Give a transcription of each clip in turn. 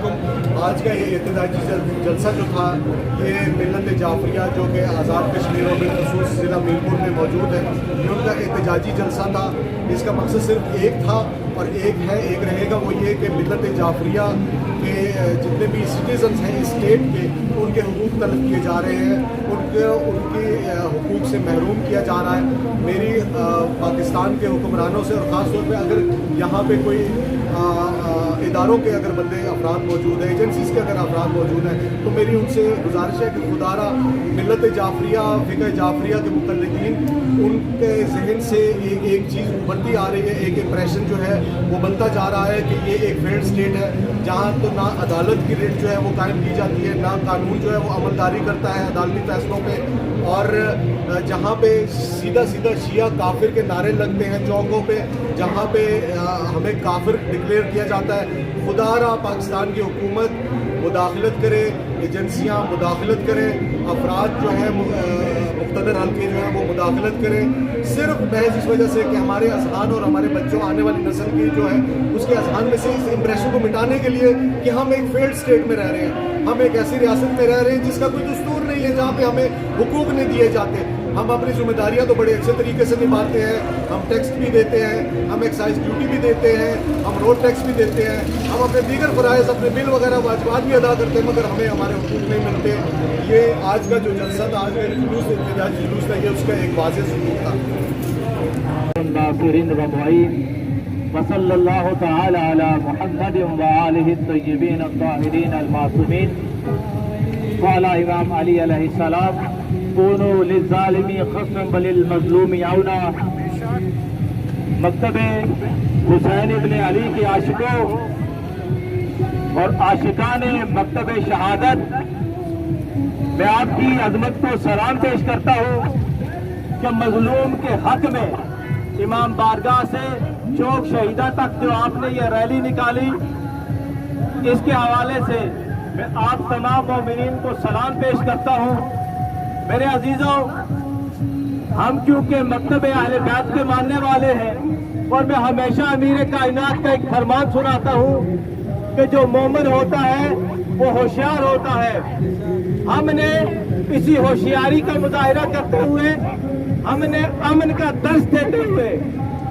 علیکم. آج کا یہ احتجاجی جلسہ جو تھا یہ ملت جعفریہ جو کہ آزاد کشمیر اور بالخصوص ضلع میرپور میں موجود ہے، یہ ان کا احتجاجی جلسہ تھا. اس کا مقصد صرف ایک تھا اور ایک رہے گا، وہ یہ کہ ملت جعفریہ کے جتنے بھی سٹیزنز ہیں اسٹیٹ کے، ان کے حقوق طلب کیے جا رہے ہیں، ان کے حقوق سے محروم کیا جا رہا ہے. میری پاکستان کے حکمرانوں سے اور خاص طور پہ اگر یہاں پہ کوئی اداروں کے اگر افراد موجود ہیں، ایجنسیز کے اگر افراد موجود ہیں، تو میری ان سے گزارش ہے کہ خدارہ ملت جعفریہ، فقہ جعفریہ کے مقلدین، ان کے ذہن سے ایک چیز ابھرتی آ رہی ہے، ایک امپریشن جو ہے وہ بنتا جا رہا ہے کہ یہ ایک فیلڈ اسٹیٹ ہے جہاں تو نہ عدالت کی ریٹ جو ہے وہ قائم کی جاتی ہے، نہ قانون جو ہے وہ عملداری کرتا ہے عدالتی فیصلوں پہ، اور جہاں پہ سیدھا شیعہ کافر کے نعرے لگتے ہیں چوکوں پہ، جہاں پہ ہمیں کافر ڈکلیئر کیا جاتا ہے. خدا را پاکستان کی حکومت مداخلت کرے، ایجنسیاں مداخلت کریں، افراد جو ہے مقتدر حلقے جو ہیں وہ مداخلت کریں، صرف محض اس وجہ سے کہ ہمارے اذہان اور ہمارے بچوں آنے والی نسل کی جو ہے اس کے اذہان میں سے اس امپریشن کو مٹانے کے لیے کہ ہم ایک فیلڈ اسٹیٹ میں رہ رہے ہیں، ہم ایک ایسی ریاست میں رہ رہے ہیں جس کا کوئی دستور نہیں ہے، جہاں پہ ہمیں حقوق نہیں دیے جاتے. ہم اپنی ذمہ داریاں تو بڑے اچھے طریقے سے نبھاتے ہیں، ہم ٹیکس بھی دیتے ہیں، ہم ایکسائز ڈیوٹی بھی دیتے ہیں، ہم روڈ ٹیکس بھی دیتے ہیں، ہم اپنے دیگر فرائض، اپنے بل وغیرہ واجبات بھی ادا کرتے ہیں، مگر ہمیں ہمارے حقوق نہیں ملتے. یہ آج کا جو جلسہ تھا، آج کا جلوس احتجاجی جلوس تھا، یہ اس کا ایک واضح ثبوت تھا. وصلی اللہ تعالی علی محمد وآلہ الطیبین الطاہرین المعصومین وعلی امام علی علیہ السلام. کونوا للظالم خصما وللمظلوم عونا. مکتب حسین ابن علی کے عاشقوں اور عاشقان مکتب شہادت، میں آپ کی عظمت کو سلام پیش کرتا ہوں کہ مظلوم کے حق میں امام بارگاہ سے چوک شہیدہ تک جو آپ نے یہ ریلی نکالی، اس کے حوالے سے میں آپ تمام مومنین کو سلام پیش کرتا ہوں. میرے عزیزوں، ہم کیونکہ مکتب اہل بیت کے ماننے والے ہیں اور میں ہمیشہ امیر کائنات کا ایک فرمان سناتا ہوں کہ جو مومن ہوتا ہے وہ ہوشیار ہوتا ہے. ہم نے اسی ہوشیاری کا مظاہرہ کرتے ہوئے، ہم نے امن کا درس دیتے ہوئے،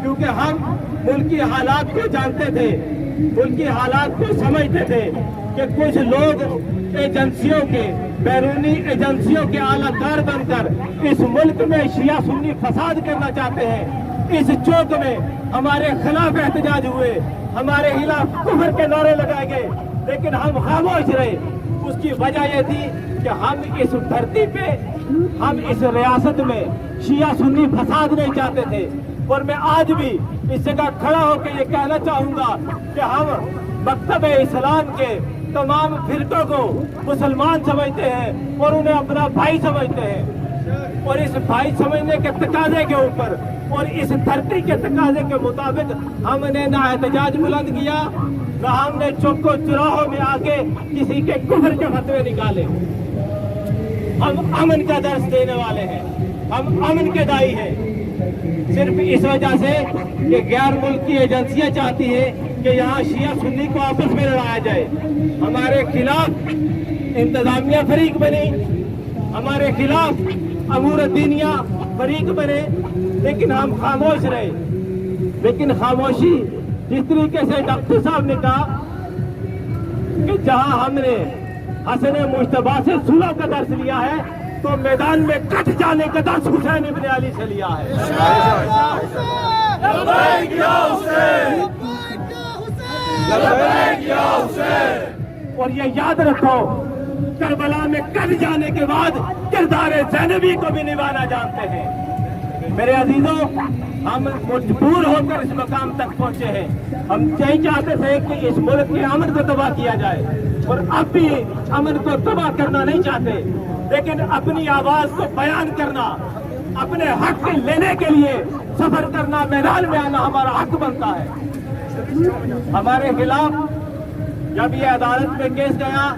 کیونکہ ہم ملکی حالات کو جانتے تھے، ملکی حالات کو سمجھتے تھے کہ کچھ لوگ ایجنسیوں کے، بیرونی ایجنسیوں کے اعلیٰ کار بن کر اس ملک میں شیعہ سنی فساد کرنا چاہتے ہیں. اس چوک میں ہمارے خلاف احتجاج ہوئے، ہمارے خلاف کفر کے نعرے لگائے گئے، لیکن ہم خاموش رہے. اس کی وجہ یہ تھی کہ ہم اس دھرتی پہ، ہم اس ریاست میں شیعہ سنی فساد نہیں چاہتے تھے. اور میں آج بھی اس جگہ کھڑا ہو کے یہ کہنا چاہوں گا کہ ہم مکتب اسلام کے تمام فرقوں کو مسلمان سمجھتے ہیں اور انہیں اپنا بھائی سمجھتے ہیں، اور اس بھائی سمجھنے کے تقاضے کے اوپر اور اس دھرتی کے تقاضے کے مطابق ہم نے نہ احتجاج بلند کیا، نہ ہم نے چوکوں چوراہوں میں آ کے کسی کے کفر کے فتوے نکالے. ہم امن کا درس دینے والے ہیں، ہم امن کے دائی ہیں. صرف اس وجہ سے کہ غیر ملکی ایجنسیاں چاہتی ہیں کہ یہاں شیعہ سنی کو آپس میں لڑایا جائے. ہمارے خلاف انتظامیہ فریق بنی، ہمارے خلاف امور دینیہ فریق بنے، لیکن ہم خاموش رہے. لیکن خاموشی جس طریقے سے ڈاکٹر صاحب نے کہا کہ جہاں ہم نے حسن مجتبیٰ سے صلح کا درس لیا ہے تو میدان میں کٹ جانے کا درس حسین ابن علی سے لیا ہے. اور یہ یاد رکھو، کربلا میں کٹ جانے کے بعد کردار زینبی کو بھی نبھانا جانتے ہیں. میرے عزیزوں، ہم مجبور ہو کر اس مقام تک پہنچے ہیں. ہم یہی چاہتے تھے کہ اس ملک کے امن کو تباہ کیا جائے، اور اب بھی امن کو تباہ کرنا نہیں چاہتے، لیکن اپنی آواز کو بیان کرنا، اپنے حق لینے کے لیے سفر کرنا، میدان میں آنا ہمارا حق بنتا ہے. ہمارے خلاف جب یہ عدالت میں کیس گیا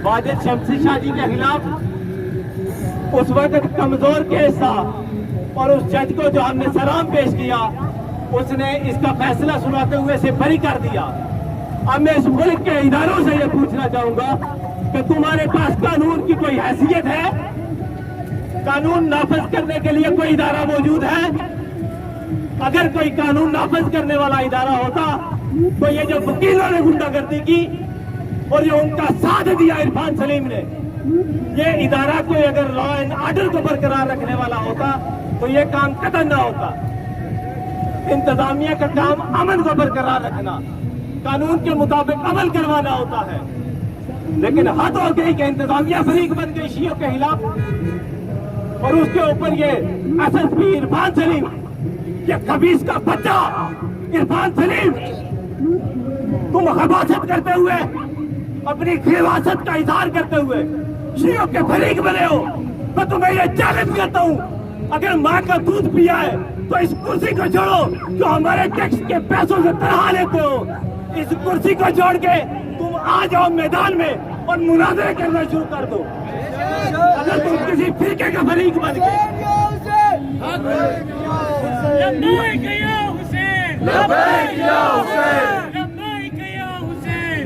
واجد شمسی شاہ جی کے خلاف، اس وقت کمزور کیس تھا، اور اس جج کو جو ہم نے سلام پیش کیا، اس نے اس کا فیصلہ سناتے ہوئے اسے بری کر دیا. اب میں اس ملک کے اداروں سے یہ پوچھنا چاہوں گا کہ تمہارے پاس قانون کی کوئی حیثیت ہے؟ قانون نافذ کرنے کے لیے کوئی ادارہ موجود ہے؟ اگر کوئی قانون نافذ کرنے والا ادارہ ہوتا تو یہ جو وکیلوں نے غنڈہ گردی کی اور جو ان کا ساتھ دیا عرفان سلیم نے، یہ ادارہ کوئی اگر لا اینڈ آرڈر کو برقرار رکھنے والا ہوتا تو یہ کام قطعاً نہ ہوتا۔ انتظامیہ کا کام امن کو برقرار رکھنا، قانون کے مطابق عمل کروانا ہوتا ہے، لیکن حد ہو گئی کہ انتظامیہ فریق بن گئی شیعوں کے خلاف، اور اس کے اوپر یہ ایس ایس پی عرفان سلیم، یہ خبیث کا بچہ عرفان سلیم، تم خباثت کرتے ہوئے، اپنی خباثت کا اظہار کرتے ہوئے شیعوں کے فریق بنے ہو۔ میں تمہیں یہ چیلنج کرتا ہوں، اگر ماں کا دودھ پیا ہے تو اس کرسی کو چھوڑو جو ہمارے ٹیکس کے پیسوں سے تنہا لیتے ہو، اس کرسی کو چھوڑ کے تم آ جاؤ میدان میں اور مناظرے کرنا شروع کر دو۔ اگر تم کسی فرقے کا فریق بن گئے، لبیک یا حسین، لبیک یا حسین، لبیک یا حسین،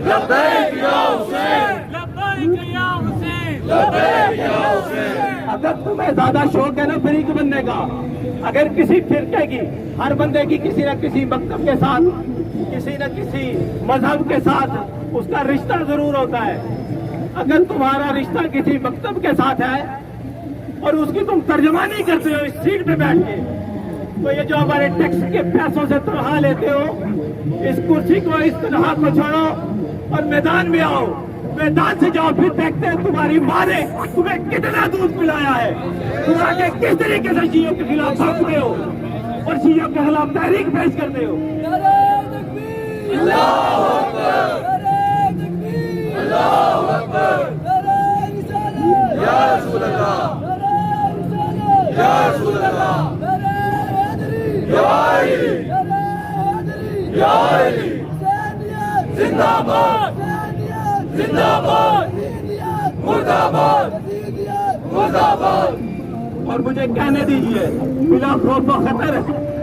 لبیک یا حسین، لبیک یا حسین، لبیک یا حسین۔ اگر تمہیں زیادہ شوق ہے نا فریق بننے کا، اگر کسی فرقے کی، ہر بندے کی کسی نہ کسی مکتب کے ساتھ، کسی نہ کسی مذہب کے ساتھ اس کا رشتہ ضرور ہوتا ہے، اگر تمہارا رشتہ کسی مکتب کے ساتھ ہے اور اس کی تم ترجمانی کرتے ہو اس سیٹ پہ بیٹھ کے، تو یہ جو ہمارے ٹیکس کے پیسوں سے تنہا لیتے ہو، اس کرسی کو، اس تنہا کو چھوڑو اور میدان میں آؤ۔ میدان سے جاؤ، پھر دیکھتے ہیں تمہاری ماں نے تمہیں کتنا دودھ پلایا ہے، تم آگے کس طریقے سے شیعوں کے خلاف بھاگتے ہو اور شیعوں کے خلاف تحریک پیش کرتے ہو۔ نعرہ تکبیر، اللہ اکبر، نعرہ تکبیر، اللہ اکبر، نعرہ رسالت، یا رسول اللہ، نعرہ رسالت، یا رسول اللہ، نعرہ حیدری، یا علی، نعرہ حیدری، یا علی، حسینیت زندہ باد، حسینیت زندہ باد، حسینیت مرد آباد، حسینیت مرد آباد۔ اور مجھے کہنے دیجیے بلا خوف و خطر،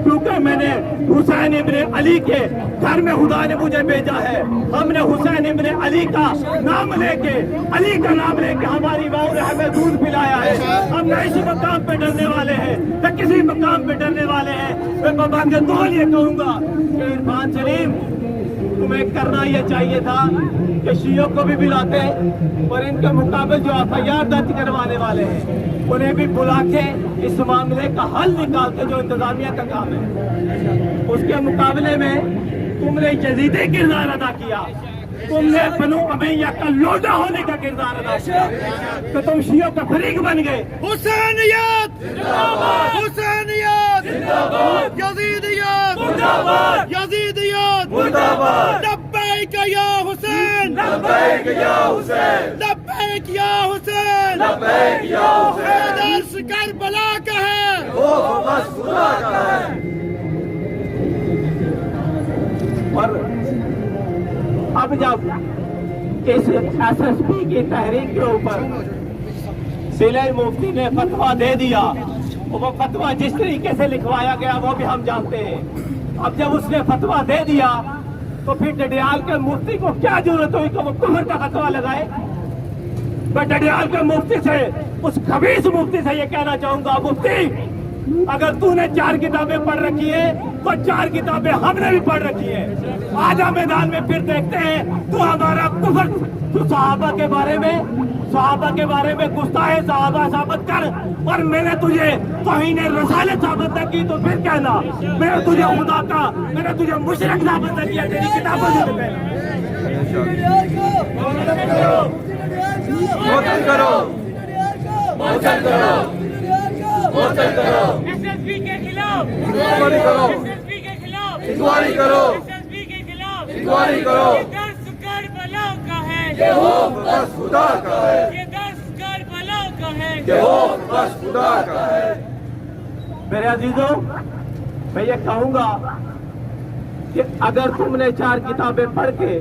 کیونکہ میں نے حسین ابن علی کے گھر میں خدا نے مجھے بھیجا ہے، ہم نے حسین ابن علی کا نام لے کے، علی کا نام لے کے ہماری ماں نے ہمیں دودھ پلایا ہے۔ ہم نہ اسی مقام پہ ڈرنے والے ہیں نہ کسی مقام پہ ڈرنے والے ہیں۔ میں بابا دول یہ کہوں گا کہ عرفان سلیم، تمہیں کرنا یہ چاہیے تھا کہ شیعوں کو بھی بلاتے اور ان کے مقابل جو ایف آئی آر درج کروانے والے ہیں انہیں بھی بلا کے اس معاملے کا حل نکالتے، جو انتظامیہ کا کام ہے۔ اس کے مقابلے میں تم نے یزیدی کردار ادا کیا، تم نے بنو امیہ کا لوڈا ہونے کا کردار ادا کیا، کہ تم شیعوں کا فریق بن گئے۔ حسینیت زندہ باد، حسینیت زندہ باد، یزیدیت مرد آباد، یزیدیت مرد آباد، لبیک یا حسین، لبیک یا حسین، لبیک یا حسین، لبیک یا حسین۔ درس کربلا کا ہے، وہ بس خدا کا ہے۔ اور اب جب اس ایس ایس پی کی تحریک کے اوپر ضلع مفتی نے فتویٰ دے دیا، وہ فتویٰ جس طریقے سے لکھوایا گیا وہ بھی ہم جانتے ہیں۔ اب جب اس نے فتویٰ دے دیا تو پھر ڈڈیال کے مفتی کو کیا ضرورت ہوئی کہ وہ کفر کا فتویٰ لگائے؟ میں ڈڈیال کے مفتی سے، اس خبیث مفتی سے یہ کہنا چاہوں گا، مفتی اگر تو نے 4 کتابیں پڑھ رکھی ہیں تو 4 کتابیں ہم نے بھی پڑھ رکھی ہیں۔ آجا میدان میں پھر دیکھتے ہیں تو ہمارا کفر، تو صحابہ کے بارے میں گستاخ صحابہ ثابت کر، اور میں نے تجھے توہین رسالت ثابت نہ کی تو پھر کہنا میں نے تجھے خدا کا، میں نے تجھے مشرک ثابت نہ کیا تیری کتابوں سے پہلے۔ موچن کرو، موچن کرو، موچن کرو، ایس ایس پی کے خلاف انکوائری کرو، ایس ایس پی کے خلاف انکوائری کرو، ایس ایس پی کے خلاف انکوائری کرو۔ یہ درس کربلا کا ہے، یہ خوف بس خدا کا ہے، یہ درس کربلا کا ہے۔ یہ خوف بس خدا کا ہے۔ میرے عزیزوں، میں یہ کہوں گا کہ اگر تم نے 4 کتابیں پڑھ کے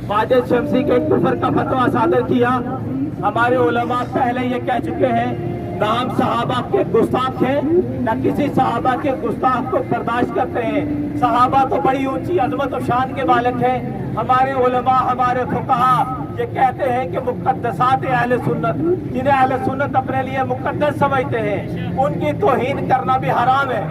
ماجد شمسی کے کفر کا فتویٰ صادر کیا، ہمارے علماء پہلے یہ کہہ چکے ہیں ना हम सहाबा के गुस्ताख हैं, ना किसी सहाबा के गुस्ताख को बर्दाश्त करते हैं। सहाबा तो बड़ी ऊंची अजमत और शान के मालिक हैं। हमारे उलमा, हमारे फुकहा ये कहते हैं कि मुक़द्दसात अहले सुन्नत, जिन्हें अहले सुन्नत अपने लिए मुक़द्दस समझते हैं, उनकी तौहीन करना भी हराम है।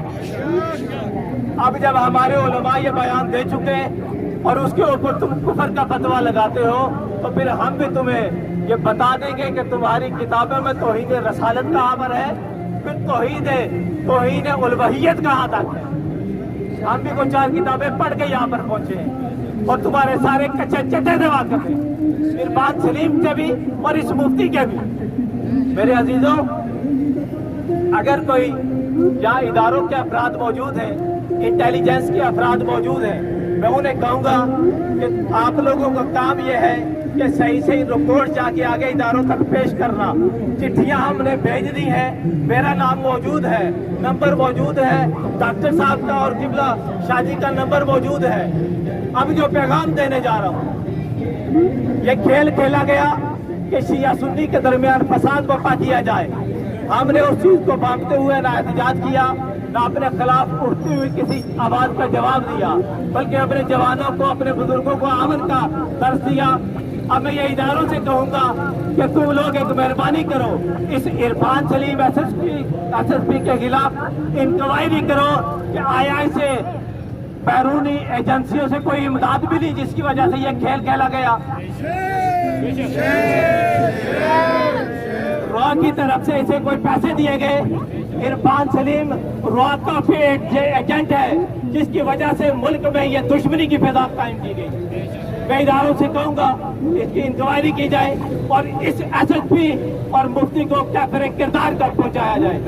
अब जब हमारे उलमा ये बयान दे चुके हैं और उसके ऊपर तुम कुफर का फतवा लगाते हो, तो फिर हम भी तुम्हें ये बता देंगे कि तुम्हारी किताबों में तौहीद रसालत कहाँ पर है, फिर तौहीद उलवहियत कहाँ तक है। हम भी कुछ 4 किताबें पढ़ के यहाँ पर पहुंचे हैं और तुम्हारे सारे कच्चे चट्टे दबा कर फिर बात सलीम के भी और इस मुफ्ती के भी। मेरे अजीजों, अगर कोई यहाँ इदारों के अफराद मौजूद हैं, इंटेलिजेंस के अफराद मौजूद हैं, मैं उन्हें कहूँगा कि आप लोगों का काम यह है कि सही सही रिपोर्ट जाके आगे इदारों तक पेश करना। चिट्ठियाँ हमने भेज दी हैं, मेरा नाम मौजूद है, नंबर मौजूद है, डॉक्टर साहब का और किबला शादी का नंबर मौजूद है। अब जो पैगाम देने जा रहा हूँ, ये खेल खेला गया कि शिया सुन्नी के दरमियान फसाद बर्पा किया जाए। हमने उस चीज को भागते हुए ना एहतजाज किया, ना अपने खिलाफ उठती हुई किसी आवाज का जवाब दिया, बल्कि अपने जवानों को, अपने बुजुर्गों को अमन का दर्श दिया। अब मैं ये इदारों से कहूँगा कि तुम लोग एक मेहरबानी करो, इस इरफान सलीम एसएसपी के खिलाफ इंक्वायरी करो कि आया इसे बैरूनी एजेंसियों से कोई इमदाद भी नहीं जिसकी वजह से ये खेल खेला गया। रॉ की तरफ से इसे कोई पैसे दिए गए। इरफान सलीम रॉ का एजेंट है जिसकी वजह से मुल्क में ये दुश्मनी की फिजा कायम की गई। मैं इदारों से कहूँगा इसकी इंक्वायरी की जाए और इस एसएसपी और मुफ्ती को कैफरे किरदार तक पहुँचाया जाए।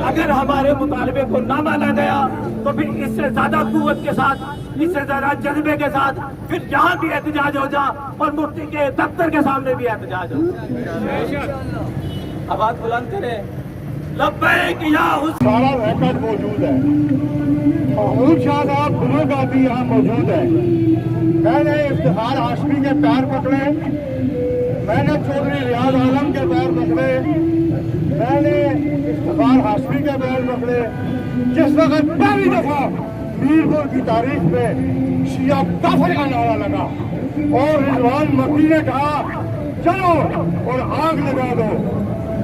अगर हमारे मुतालबे को न माना गया तो फिर इससे ज्यादा कुव्वत के साथ, इससे ज्यादा जज्बे के साथ फिर यहाँ भी एहतजाज हो जा और मुफ्ती के दफ्तर के सामने भी एहतजाज हो। आवाज बुलंद करें, लब्बैक या हुस्न। सारा रिकॉर्ड मौजूद है। महमूद शाह साहब दोनों गादी यहाँ मौजूद है। मैंने इफ्तिखार हाशमी के पैर पकड़े, मैंने चौधरी रियाज आलम के पैर पकड़े, मैंने इफ्तिखार हाशमी के पैर पकड़े। जिस वक्त पहली दफा मीरपुर की तारीख में शिया काफिर का नारा लगा और रिजवान मक्की ने कहा चलो और आग लगा दो,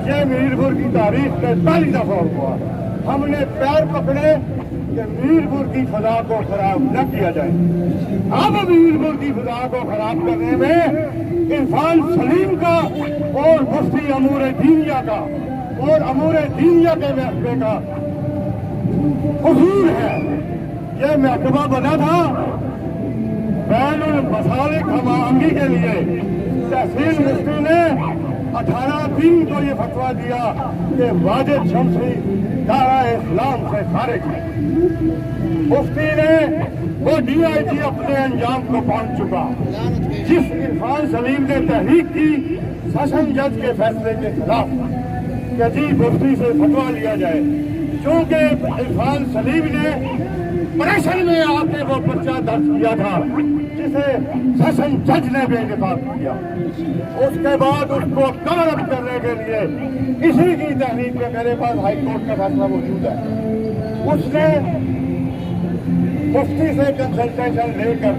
ये मीरपुर की तारीख में पहली दफा हुआ। हमने पैर पकड़े कि मीरपुर की फजा को खराब न किया जाए। अब मीरपुर की फजा को खराब करने में इरफान सलीम का और मुफ्ती अमूर दीनिया का और अमूर दीनिया के महकमे का कसूर है। ये महकमा बना था बैनुल मसालिक हमाहंगी के लिए। तहसील मुफ्ती ने 18 दिन को ये फतवा दिया कि वाजिद शमसी दायरा इस्लाम से खारिज है। मुफ्ती ने वो DIG अपने अंजाम को पहुंच चुका। जिस इरफान सलीम ने तहरीक की सेशन जज के फैसले के खिलाफ कि जी मुफ्ती से फतवा लिया जाए, क्योंकि इरफान सलीम ने प्रेशर में आके वो पर्चा दर्ज किया था जिसे सेशन जज ने बेनकाब किया। उसके बाद उसको कवर अप करने के लिए इसी की तहरीक में मेरे पास हाई कोर्ट का फैसला मौजूद है। उसने मुफ्ती से कंसल्टेशन लेकर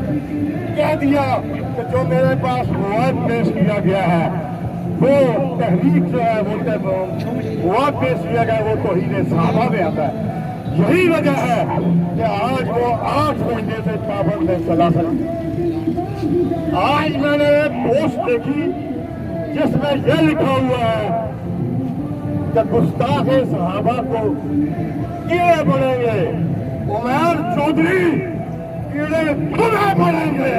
कह दिया कि जो मेरे पास मवाद पेश किया गया है वो तहरीक जो है वो मवाद पेश किया गया वो तौहीद सहाबा में आता है। यही वजह है कि आज वो 8 महीने से पाबंद है सलासल। आज मैंने एक पोस्ट देखी जिसमें यह लिखा हुआ है कि गुस्ताख सहाबा को कीड़े पड़ेंगे, उमर चौधरी कीड़े तुम्हें पड़ेंगे,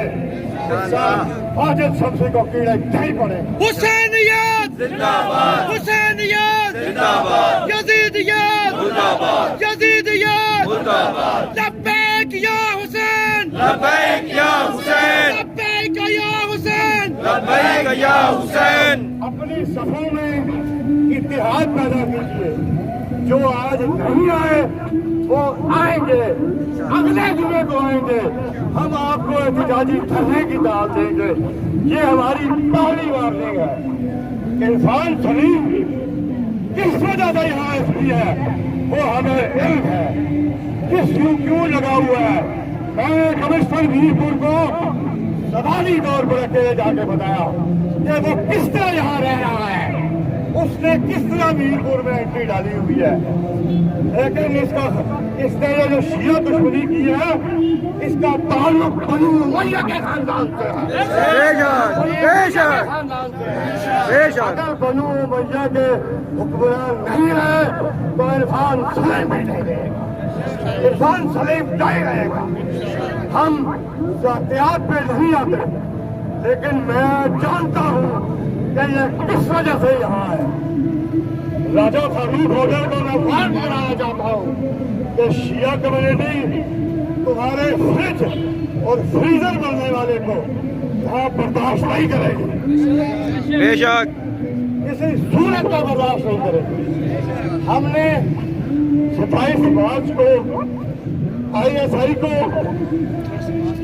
वाजिद शमसी को कीड़े नहीं पड़ेंगे। हुसैनियत जिंदाबाद, हुसैनियत जिंदाबाद, यजीदियत जिंदाबाद, यजीदियत जिंदाबाद। लब्बैक या हुसैन, लब्बैक या हुसैन, लब्बैक या हुसैन, लब्बैक या हुसैन। अपनी सफों में इत्तेहाद पैदा कीजिए। जो आज नहीं आए वो आएंगे, अगले जुमे को आएंगे। हम आपको एहतजाजी धरने की दाल देंगे। ये हमारी पहली वार्निंग है। इरफान सलीम किस वजह से यहाँ एसपी है वो हमें इल्म है, क्यों लगा हुआ है। मैंने कमिश्नर मीरपुर को सवाली तौर पर अकेले जाके बताया कि वो किस तरह यहाँ रह रहा है, उसने किस तरह मीरपुर में एंट्री डाली हुई है। लेकिन इसने ये जो शिया दुश्मनी की है, इसका ताल्लुक बनु उमैया के खानदान से है। अगर बनु उमैया के हुक्मरान नहीं रहे तो इरफान सलीम भी नहीं रहेगा, इरफान सलीम नहीं रहेगा। हम एहतियात पे नहीं आते, लेकिन मैं जानता हूँ कि ये किस वजह से यहाँ है। राजा फारूक होटल को मैं वार्न कराना चाहता हूँ कि शिया कम्युनिटी तुम्हारे फ्रिज और फ्रीजर बनने वाले को यहाँ बर्दाश्त नहीं करेगी, बेशक किसी सूरत का बर्दाश्त नहीं करेगी। हमने 27 मार्च को ISI को,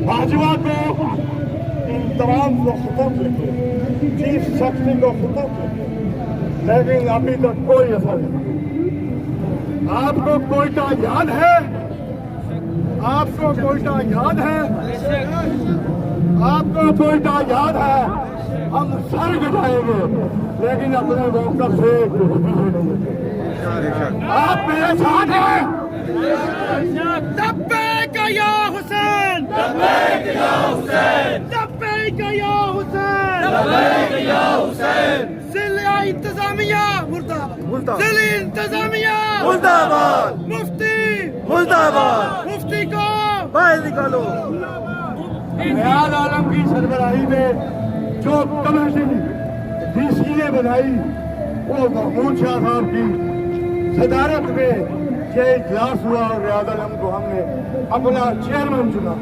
भाजपा को, इन तमाम को खतम लिखे, चीफ सेक्रेटरी को खतम लिखे, लेकिन अभी तक कोई असर नहीं। आपको कोयटा याद है? आपको कोयटा याद है? आपको कोयटा याद है? हम सर कटाएंगे, लेकिन अपने मौकफ से आप मेरे साथ हैं। लब्बैक या हुसैन, लब्बैक या हुसैन, लब्बैक या हुसैन, लब्बैक या हुसैन। जिला इंतजामिया मुर्दाबाद, जिला इंतजामिया मुर्दाबाद, मुफ्ती मुर्दाबाद, मुफ्ती को बाहर निकालो। नियाज़ आलम की सरबराही में जो कमेटी DC ने बनाई, वो महमूद शाह साहब की सदारत में ये इजलास हुआ और नियाज़ आलम को हमने अपना चेयरमैन चुना।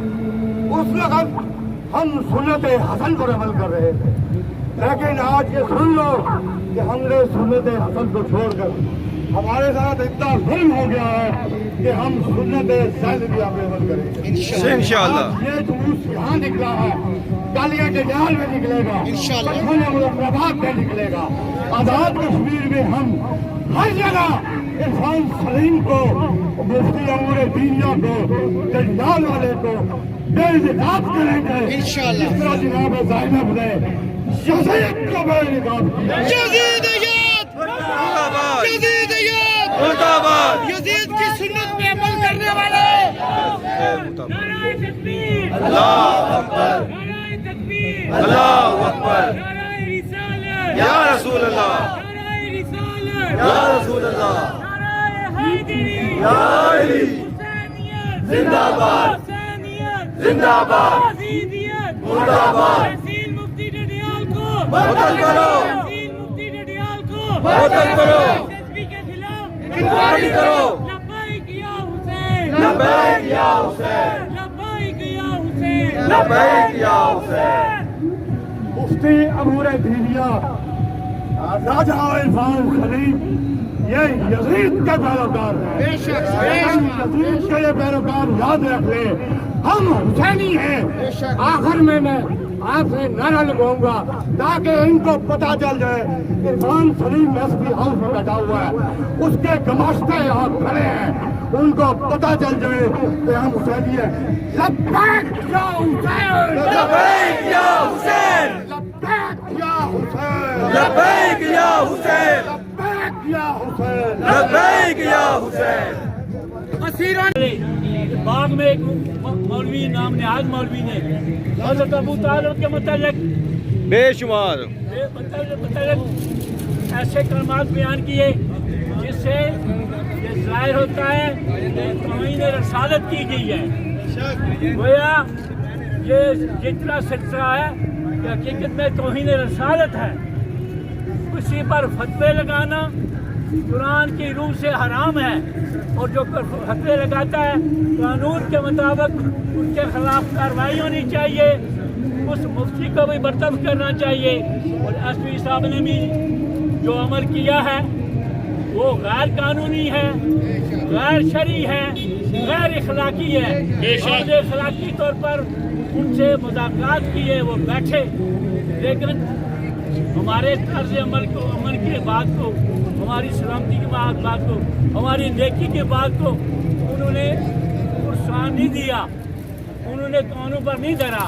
उस वक्त हम सुन्नत हसन पर अमल कर रहे थे, लेकिन आज ये सुन लो कि हमने सुन्नत हसन को छोड़कर हमारे साथ इतना जुल्म हो गया है कि हम सुन्नत ज़ैनबिया पे अमल करेंगे इंशाअल्लाह। ये जुलूस यहाँ निकला है, कालिया के जाल में निकलेगा, मुरादाबाद में निकलेगा, आजाद कश्मीर में हम हर जगह इरफान सलीम को, मुफ्ती अमूर दीनिया को, जंजाल वाले को बेइज्जत करेंगे इंशाअल्लाह। इस तरह जनाब ज़ैनब ने यज़ीद को बेइज्जत किया। यज़ीदियत मुर्दाबाद, यज़ीदियत मुर्दाबाद, यज़ीद की सुन्नत पे अमल करने वाले। नारे तकबीर, अल्लाहु अकबर, नारे तकबीर, अल्लाहु अकबर, नारे रिसालत या रसूल अल्लाह, नारे रिसालत या रसूल अल्लाह, नारे हैदरी या अली, हुसैनियत जिंदाबाद, हुसैनियत जिंदाबाद, यज़ीदियत मुर्दाबाद। तहसील मुफ्ती डडियाल को बदल करो, तहसील मुफ्ती डडियाल को बदल करो, एसपी के खिलाफ इंक्वायरी करो। लब्बैक या हुसैन, लब्बैक या हुसैन, लब्बैक या हुसैन, लब्बैक या हुसैन। मुफ्ती अमूर दीनिया, राजा इरफान सलीम, ये यजीद के पैरोकार हैं। यजीद के ये पैरोकार याद रख ले, हम हुसैनी हैं। आखिर में मैं आपसे नारा लगाऊंगा ताकि इनको पता चल जाए, इरफान सलीम एसपी हाउस में बैठा हुआ है, उसके गमाश्ते यहाँ खड़े हैं, उनको पता चल जाए कि हम हुसैनी हैं। लब्बैक या हुसैन, लब्बैक या हुसैन, लब्बैक या हुसैन, लब्बैक या हुसैन, लब्बैक या हुसैन, लब्बैक या हुसैन। बाग में एक मौलवी नाम निहाज मौलवी ने हज़रत अबू तालिब के मुतालिक बेशुमार ऐसे कलमात बयान किए जिससे ये ज़ाहिर होता है कि तौहीन रसालत की गई है। गोया ये जितना सिलसिला है कि हकीकत में तौहीन रसालत है। उसी पर फतवे लगाना कुरान की रूह से हराम है, और जो फतवे लगाता है कानून के मुताबिक उसके खिलाफ कार्रवाई होनी चाहिए, उस मुफ्ती को भी बर्तरफ करना चाहिए। और एसपी साहब ने भी जो अमल किया है वो गैर कानूनी है, गैर शरई है, गैर इखलाकी है। और इखलाकी तौर पर उनसे मुज़ाकरात किए, वो बैठे, लेकिन हमारे तर्ज अमल की बात को हमारी सलामती की बात को, हमारी नेकी की बात को उन्होंने प्रोत्साहन नहीं दिया, उन्होंने कानों पर नहीं धरा।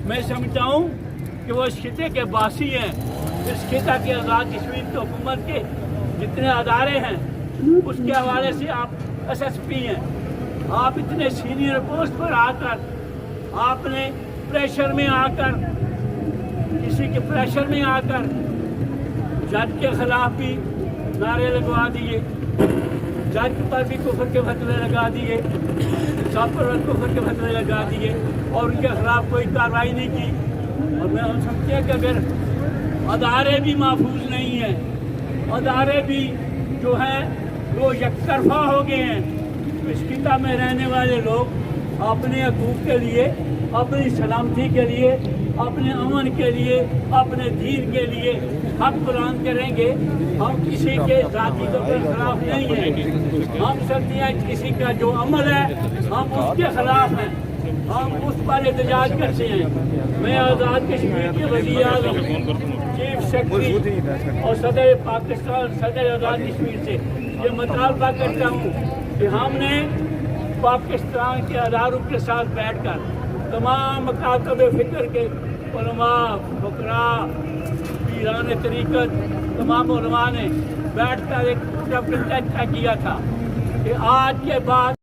मैं समझता हूँ कि वो इस खिते के बासी हैं। इस खिता के आज़ाद कश्मीर की हुकूमत के जितने अदारे हैं उसके हवाले से आप SSP हैं, आप इतने सीनियर पोस्ट पर आकर आपने प्रेशर में आकर, किसी के प्रेशर में आकर जज के खिलाफ भी नारे लगवा दिए, जज पर भी कुफर के फतवे लगा दिए, सब पर कुफर के फतवे लगा दिए और उनके खिलाफ कोई कार्रवाई नहीं की। और मैं हम समझते हैं कि अगर अदारे भी महफूज नहीं हैं, अदारे भी जो हैं वो यकतरफा हो गए हैं, इस खिता में रहने वाले लोग अपने हकूक़ के लिए, अपनी सलामती के लिए, अपने अमन के लिए, अपने दीन के लिए हक बुलंद करेंगे। हम किसी के ज़ाती तौर पर खिलाफ नहीं हैं, हम समझते हैं किसी का जो अमल है हम उसके खिलाफ हैं, हम उस पर एहतजाज करते हैं। मैं आज़ाद कश्मीर के वज़ीर आज़म, चीफ सेक्रेटरी और सदर पाकिस्तान, सदर आज़ाद कश्मीर से ये मुतालबा करता हूँ कि हमने पाकिस्तान के अदारों के साथ बैठकर तमाम मकातब फ़िक्र के उलमा, फुकरा, पीरान तरीक़त, तमाम उलमा ने बैठकर एक तय किया था कि आज के बाद